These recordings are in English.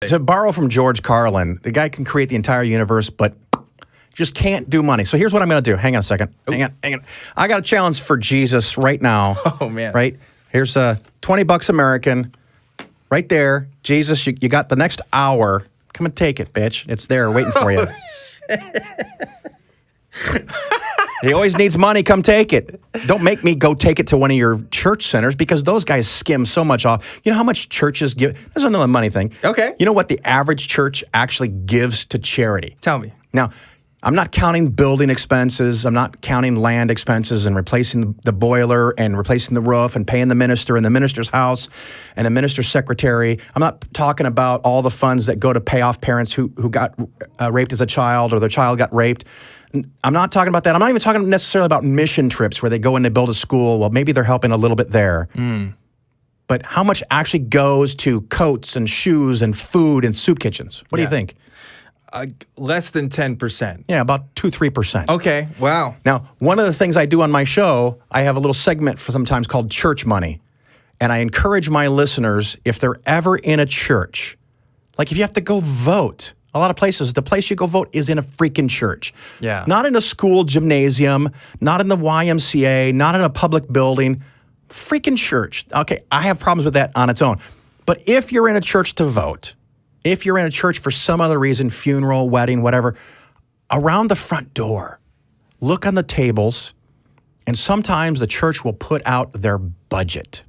To borrow from George Carlin, the guy can create the entire universe, but just can't do money. So here's what I'm going to do. Hang on a second. Hang on. I got a challenge for Jesus right now. Oh, man. Right? Here's $20 American. Right there. Jesus, you got the next hour. Come and take it, bitch. It's there waiting for you. He always needs money. Come take it. Don't make me go take it to one of your church centers because those guys skim so much off. You know how much churches give? There's another money thing. Okay. You know what the average church actually gives to charity? Tell me. Now, I'm not counting building expenses. I'm not counting land expenses and replacing the boiler and replacing the roof and paying the minister and the minister's house and the minister's secretary. I'm not talking about all the funds that go to pay off parents who got raped as a child or their child got raped. I'm not talking about that. I'm not even talking necessarily about mission trips where they go and they build a school. Well, maybe they're helping a little bit there. But how much actually goes to coats and shoes and food and soup kitchens? What do you think? Less than 10%. Yeah, about 2-3%. Okay, wow. Now, one of the things I do on my show, I have a little segment for sometimes called Church Money. And I encourage my listeners, if they're ever in a church, like if you have to go vote, a lot of places, the place you go vote is in a freaking church. Yeah. Not in a school gymnasium, not in the YMCA, not in a public building, freaking church. Okay, I have problems with that on its own. But if you're in a church to vote, if you're in a church for some other reason, funeral, wedding, whatever, around the front door, look on the tables, and sometimes the church will put out their budget.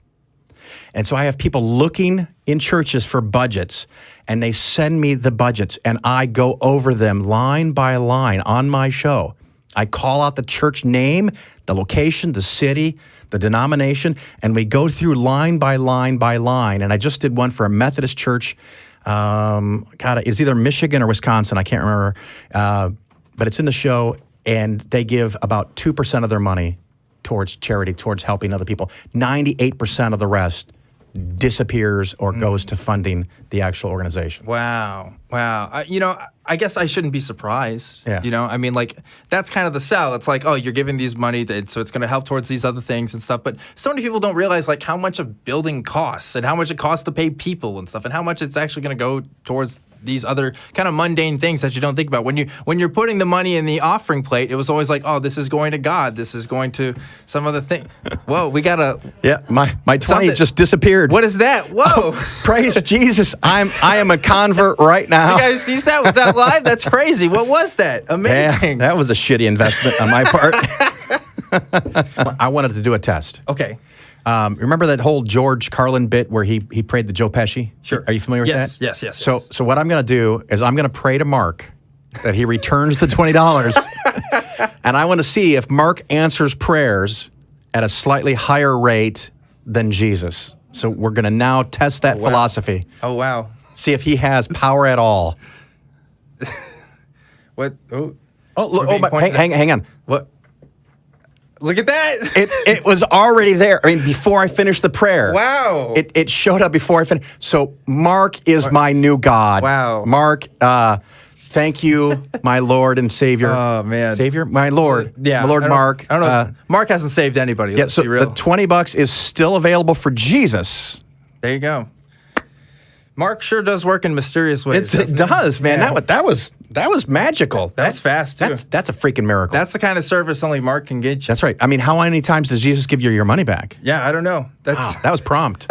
And so I have people looking in churches for budgets, and they send me the budgets, and I go over them line by line on my show. I call out the church name, the location, the city, the denomination, and we go through line by line by line. And I just did one for a Methodist church. It's either Michigan or Wisconsin. I can't remember. But it's in the show, and they give about 2% of their money towards charity, towards helping other people. 98% of the rest disappears or goes to funding the actual organization. Wow. I guess I shouldn't be surprised. Yeah. I mean, like, that's kind of the sell. It's like, oh, you're giving these money, so it's going to help towards these other things and stuff. But so many people don't realize, like, how much a building costs and how much it costs to pay people and stuff and how much it's actually going to go towards these other kind of mundane things that you don't think about. When you're putting the money in the offering plate, it was always like, oh, this is going to God. This is going to some other thing. Whoa, we got a... Yeah, my 20 just disappeared. What is that? Whoa. Oh, praise Jesus. I am a convert right now. You guys see that? Was that live? That's crazy. What was that? Amazing. Yeah, that was a shitty investment on my part. I wanted to do a test. Okay. Remember that whole George Carlin bit where he prayed to Joe Pesci? Sure. Are you familiar with that? Yes. So what I'm going to do is I'm going to pray to Mark that he returns the $20. And I want to see if Mark answers prayers at a slightly higher rate than Jesus. So we're going to now test that philosophy. Oh, wow. See if he has power at all. What? Oh, look, hang on. What? Look at that. It was already there. I mean, before I finished the prayer. Wow. It showed up before I finished. So Mark is my new God. Wow. Mark, thank you, my Lord and Savior. Oh, man. Savior? My Lord. Yeah. My Lord Mark. I don't know. Mark hasn't saved anybody. Yeah, so the $20 is still available for Jesus. There you go. Mark sure does work in mysterious ways. It does, man. Yeah. That was magical. That's fast, too. That's a freaking miracle. That's the kind of service only Mark can get you. That's right. I mean, how many times does Jesus give you your money back? Yeah, I don't know. Wow, that was prompt.